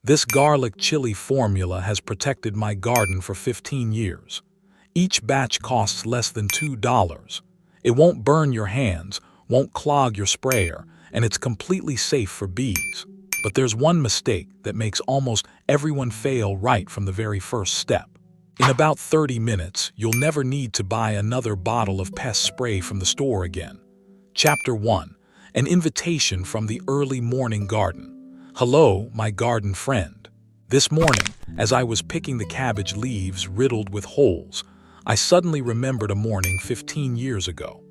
This garlic chili formula has protected my garden for 15 years. Each batch costs less than $2. It won't burn your hands, won't clog your sprayer, and it's completely safe for bees. But there's one mistake that makes almost everyone fail right from the very first step. In about 30 minutes, you'll never need to buy another bottle of pest spray from the store again. Chapter 1. An invitation from the early morning garden. Hello, my garden friend. This morning, as I was picking the cabbage leaves riddled with holes, I suddenly remembered a morning 15 years ago.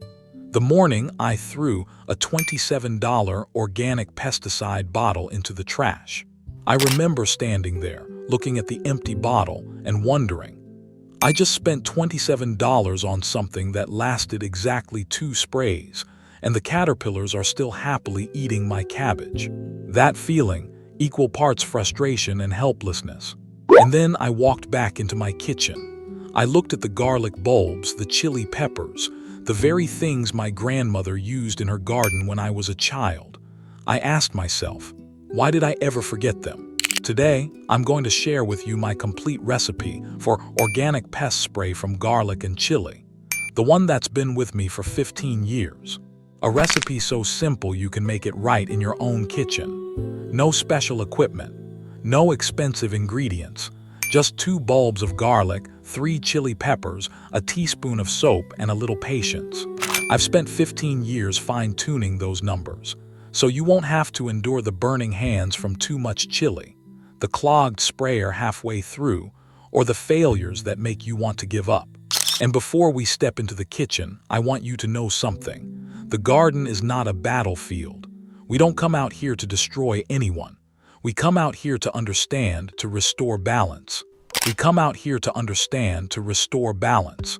The morning I threw a $27 organic pesticide bottle into the trash. I remember standing there, looking at the empty bottle and wondering, I just spent $27 on something that lasted exactly 2 sprays, and the caterpillars are still happily eating my cabbage. That feeling, equal parts frustration and helplessness. And then I walked back into my kitchen. I looked at the garlic bulbs, the chili peppers, the very things my grandmother used in her garden when I was a child. I asked myself, why did I ever forget them? Today, I'm going to share with you my complete recipe for organic pest spray from garlic and chili, the one that's been with me for 15 years. A recipe so simple you can make it right in your own kitchen. No special equipment, no expensive ingredients, just 2 bulbs of garlic, 3 chili peppers, a teaspoon of soap, and a little patience. I've spent 15 years fine-tuning those numbers, so you won't have to endure the burning hands from too much chili, the clogged sprayer halfway through, or the failures that make you want to give up. And before we step into the kitchen, I want you to know something. The garden is not a battlefield. We don't come out here to destroy anyone. We come out here to understand, to restore balance. We come out here to understand, to restore balance.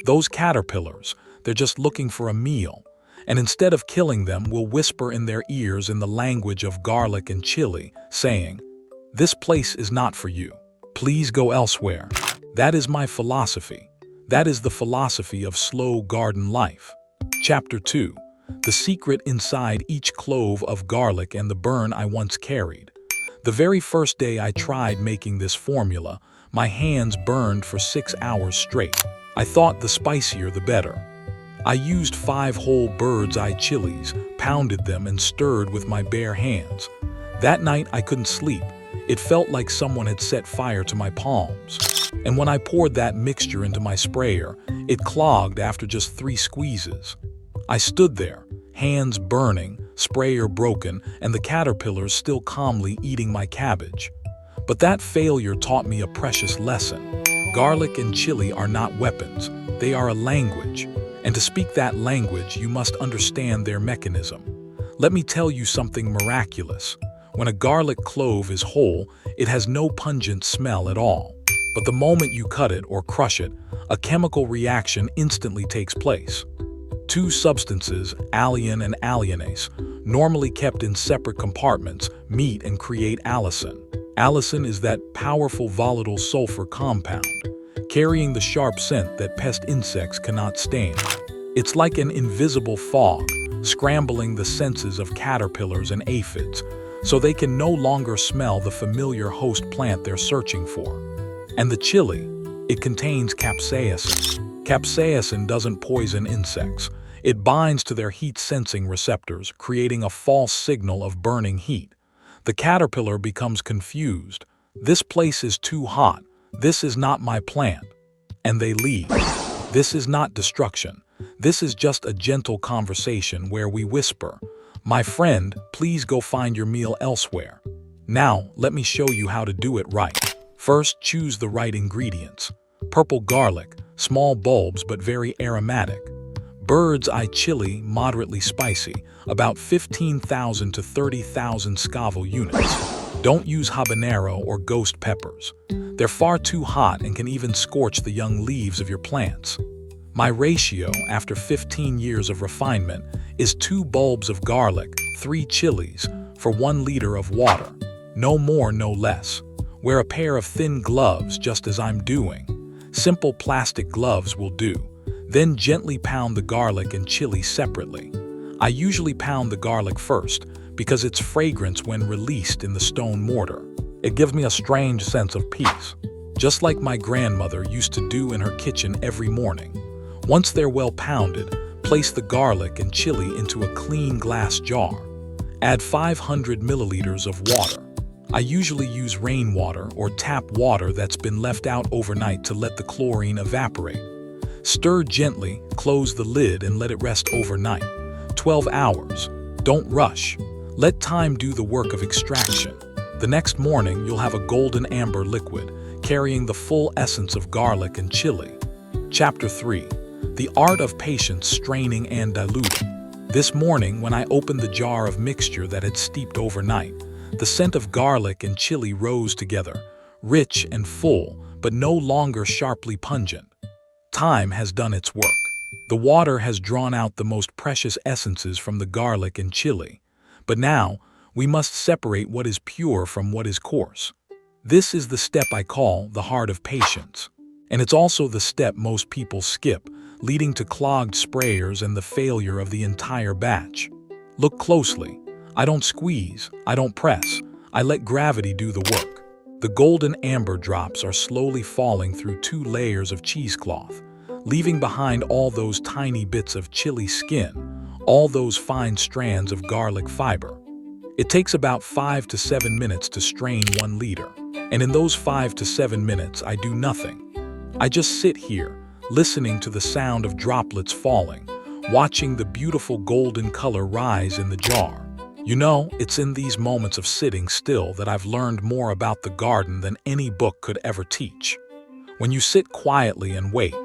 Those caterpillars, they're just looking for a meal. And instead of killing them, we'll whisper in their ears in the language of garlic and chili, saying, "This place is not for you. Please go elsewhere." That is my philosophy. That is the philosophy of slow garden life. Chapter 2. The secret inside each clove of garlic and the burn I once carried. The very first day I tried making this formula, my hands burned for 6 hours straight. I thought the spicier the better. I used 5 whole bird's eye chilies, pounded them and stirred with my bare hands. That night I couldn't sleep. It felt like someone had set fire to my palms. And when I poured that mixture into my sprayer, it clogged after just 3 squeezes. I stood there, hands burning, sprayer broken, and the caterpillars still calmly eating my cabbage. But that failure taught me a precious lesson. Garlic and chili are not weapons, they are a language. And to speak that language, you must understand their mechanism. Let me tell you something miraculous. When a garlic clove is whole, it has no pungent smell at all. But the moment you cut it or crush it, a chemical reaction instantly takes place. 2 substances, allicin and allicin, normally kept in separate compartments, meet and create allicin. Allicin is that powerful volatile sulfur compound, carrying the sharp scent that pest insects cannot stand. It's like an invisible fog, scrambling the senses of caterpillars and aphids, so they can no longer smell the familiar host plant they're searching for. And the chili, it contains capsaicin. Capsaicin doesn't poison insects. It binds to their heat-sensing receptors, creating a false signal of burning heat. The caterpillar becomes confused. This place is too hot. This is not my plant. And they leave. This is not destruction. This is just a gentle conversation where we whisper, "My friend, please go find your meal elsewhere." Now, let me show you how to do it right. First, choose the right ingredients. Purple garlic, small bulbs but very aromatic. Bird's eye chili, moderately spicy, about 15,000 to 30,000 Scoville units. Don't use habanero or ghost peppers. They're far too hot and can even scorch the young leaves of your plants. My ratio, after 15 years of refinement, is 2 bulbs of garlic, 3 chilies, for 1 liter of water. No more, no less. Wear a pair of thin gloves just as I'm doing. Simple plastic gloves will do. Then gently pound the garlic and chili separately. I usually pound the garlic first because its fragrance when released in the stone mortar. It gives me a strange sense of peace, just like my grandmother used to do in her kitchen every morning. Once they're well pounded, place the garlic and chili into a clean glass jar. Add 500 milliliters of water. I usually use rainwater or tap water that's been left out overnight to let the chlorine evaporate. Stir gently, close the lid and let it rest overnight. 12 hours. Don't rush. Let time do the work of extraction. The next morning, you'll have a golden amber liquid, carrying the full essence of garlic and chili. Chapter 3. The Art of Patience, Straining and Diluting. This morning, when I opened the jar of mixture that had steeped overnight, the scent of garlic and chili rose together, rich and full, but no longer sharply pungent. Time has done its work. The water has drawn out the most precious essences from the garlic and chili. But now, we must separate what is pure from what is coarse. This is the step I call the heart of patience. And it's also the step most people skip, leading to clogged sprayers and the failure of the entire batch. Look closely. I don't squeeze, I don't press, I let gravity do the work. The golden amber drops are slowly falling through 2 layers of cheesecloth, leaving behind all those tiny bits of chili skin, all those fine strands of garlic fiber. It takes about 5 to 7 minutes to strain 1 liter, and in those 5 to 7 minutes I do nothing. I just sit here, listening to the sound of droplets falling, watching the beautiful golden color rise in the jar. You know, it's in these moments of sitting still that I've learned more about the garden than any book could ever teach. When you sit quietly and wait,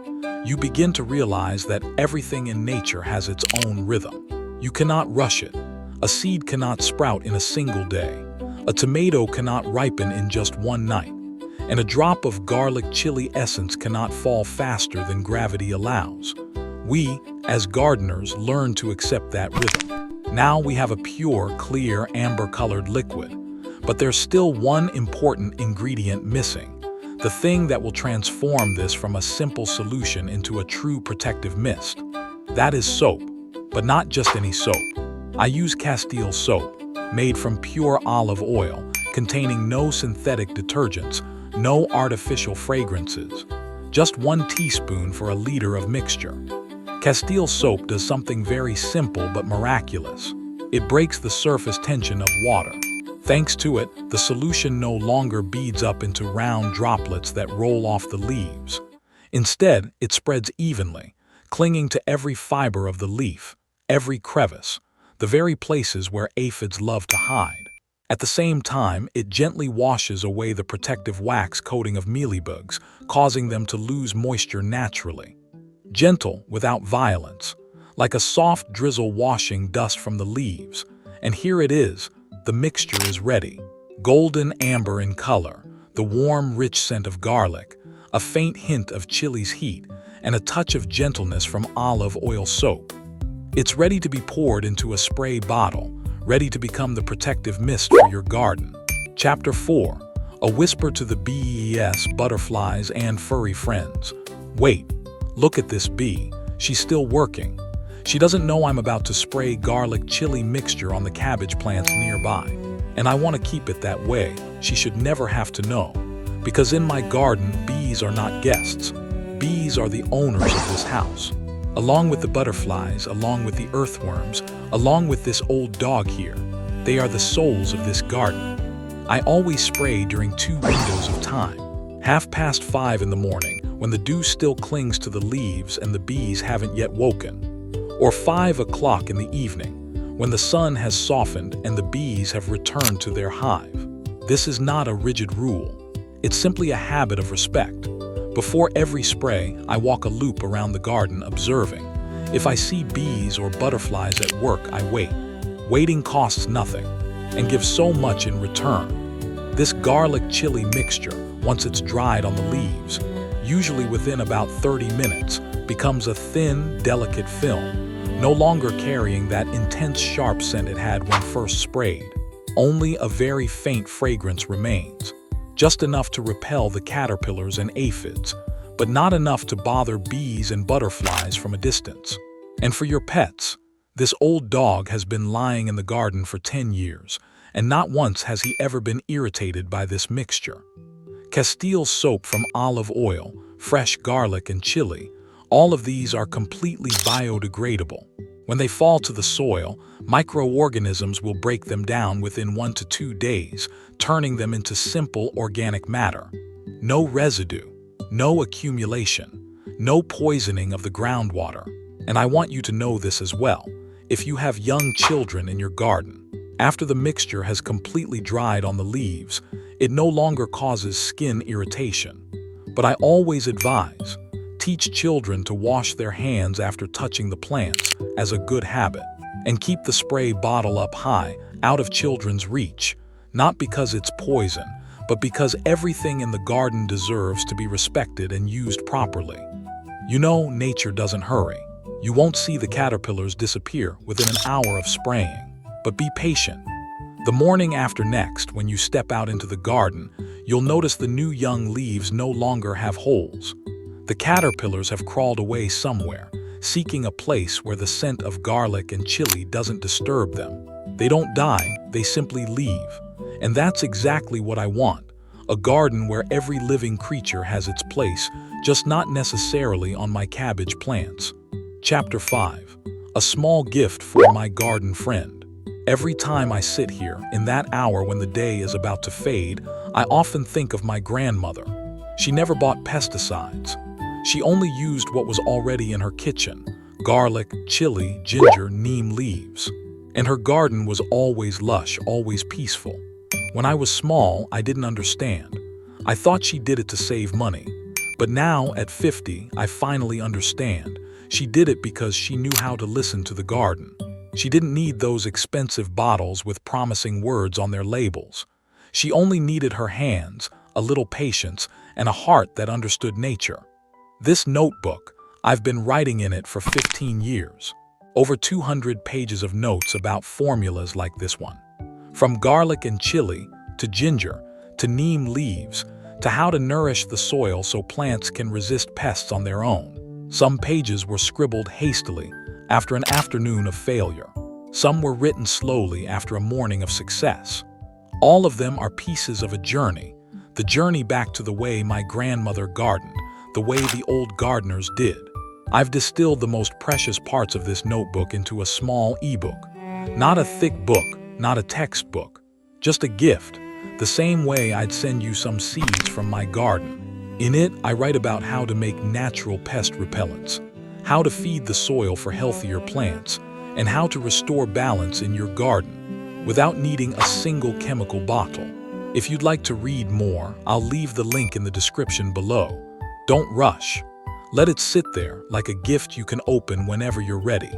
you begin to realize that everything in nature has its own rhythm. You cannot rush it. A seed cannot sprout in a single day. A tomato cannot ripen in just one night. And a drop of garlic chili essence cannot fall faster than gravity allows. We, as gardeners, learn to accept that rhythm. Now we have a pure, clear, amber-colored liquid. But there's still one important ingredient missing, the thing that will transform this from a simple solution into a true protective mist. That is soap, but not just any soap. I use castile soap, made from pure olive oil, containing no synthetic detergents, no artificial fragrances. Just 1 teaspoon for a liter of mixture. Castile soap does something very simple but miraculous. It breaks the surface tension of water. Thanks to it, the solution no longer beads up into round droplets that roll off the leaves. Instead, it spreads evenly, clinging to every fiber of the leaf, every crevice, the very places where aphids love to hide. At the same time, it gently washes away the protective wax coating of mealybugs, causing them to lose moisture naturally. Gentle without violence, like a soft drizzle washing dust from the leaves. And here it is, the mixture is ready. Golden amber in color, the warm, rich scent of garlic, a faint hint of chili's heat, and a touch of gentleness from olive oil soap. It's ready to be poured into a spray bottle, ready to become the protective mist for your garden. Chapter 4. A Whisper to the Bees, Butterflies, and Furry Friends. Wait. Look at this bee. She's still working. She doesn't know I'm about to spray garlic chili mixture on the cabbage plants nearby. And I want to keep it that way. She should never have to know. Because in my garden, bees are not guests. Bees are the owners of this house. Along with the butterflies, along with the earthworms, along with this old dog here. They are the souls of this garden. I always spray during 2 windows of time. 5:30 in the morning, when the dew still clings to the leaves and the bees haven't yet woken, or 5 o'clock in the evening, when the sun has softened and the bees have returned to their hive. This is not a rigid rule. It's simply a habit of respect. Before every spray, I walk a loop around the garden observing. If I see bees or butterflies at work, I wait. Waiting costs nothing and gives so much in return. This garlic chili mixture, once it's dried on the leaves, usually within about 30 minutes, becomes a thin, delicate film, no longer carrying that intense sharp scent it had when first sprayed. Only a very faint fragrance remains, just enough to repel the caterpillars and aphids, but not enough to bother bees and butterflies from a distance. And for your pets, this old dog has been lying in the garden for 10 years, and not once has he ever been irritated by this mixture. Castile soap from olive oil, fresh garlic and chili, all of these are completely biodegradable. When they fall to the soil, microorganisms will break them down within 1 to 2 days, turning them into simple organic matter. No residue, no accumulation, no poisoning of the groundwater. And I want you to know this as well. If you have young children in your garden, after the mixture has completely dried on the leaves, it no longer causes skin irritation. But I always advise, teach children to wash their hands after touching the plants as a good habit, and keep the spray bottle up high, out of children's reach, not because it's poison, but because everything in the garden deserves to be respected and used properly. You know, nature doesn't hurry. You won't see the caterpillars disappear within an hour of spraying, but be patient. The morning after next, when you step out into the garden, you'll notice the new young leaves no longer have holes. The caterpillars have crawled away somewhere, seeking a place where the scent of garlic and chili doesn't disturb them. They don't die, they simply leave. And that's exactly what I want, a garden where every living creature has its place, just not necessarily on my cabbage plants. Chapter 5. A small gift for my garden friend. Every time I sit here, in that hour when the day is about to fade, I often think of my grandmother. She never bought pesticides. She only used what was already in her kitchen: garlic, chili, ginger, neem leaves. And her garden was always lush, always peaceful. When I was small, I didn't understand. I thought she did it to save money. But now, at 50, I finally understand. She did it because she knew how to listen to the garden. She didn't need those expensive bottles with promising words on their labels. She only needed her hands, a little patience, and a heart that understood nature. This notebook, I've been writing in it for 15 years. Over 200 pages of notes about formulas like this one. From garlic and chili, to ginger, to neem leaves, to how to nourish the soil so plants can resist pests on their own. Some pages were scribbled hastily after an afternoon of failure. Some were written slowly after a morning of success. All of them are pieces of a journey, the journey back to the way my grandmother gardened, the way the old gardeners did. I've distilled the most precious parts of this notebook into a small ebook. Not a thick book, not a textbook, just a gift, the same way I'd send you some seeds from my garden. In it, I write about how to make natural pest repellents, how to feed the soil for healthier plants, and how to restore balance in your garden without needing a single chemical bottle. If you'd like to read more, I'll leave the link in the description below. Don't rush. Let it sit there like a gift you can open whenever you're ready.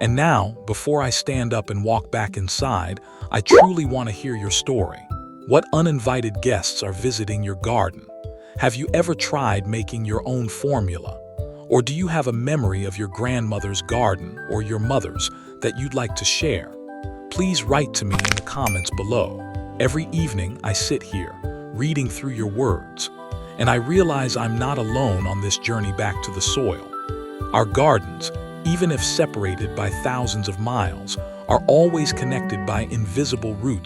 And now, before I stand up and walk back inside, I truly want to hear your story. What uninvited guests are visiting your garden? Have you ever tried making your own formula? Or do you have a memory of your grandmother's garden or your mother's that you'd like to share? Please write to me in the comments below. Every evening I sit here, reading through your words, and I realize I'm not alone on this journey back to the soil. Our gardens, even if separated by thousands of miles, are always connected by invisible roots.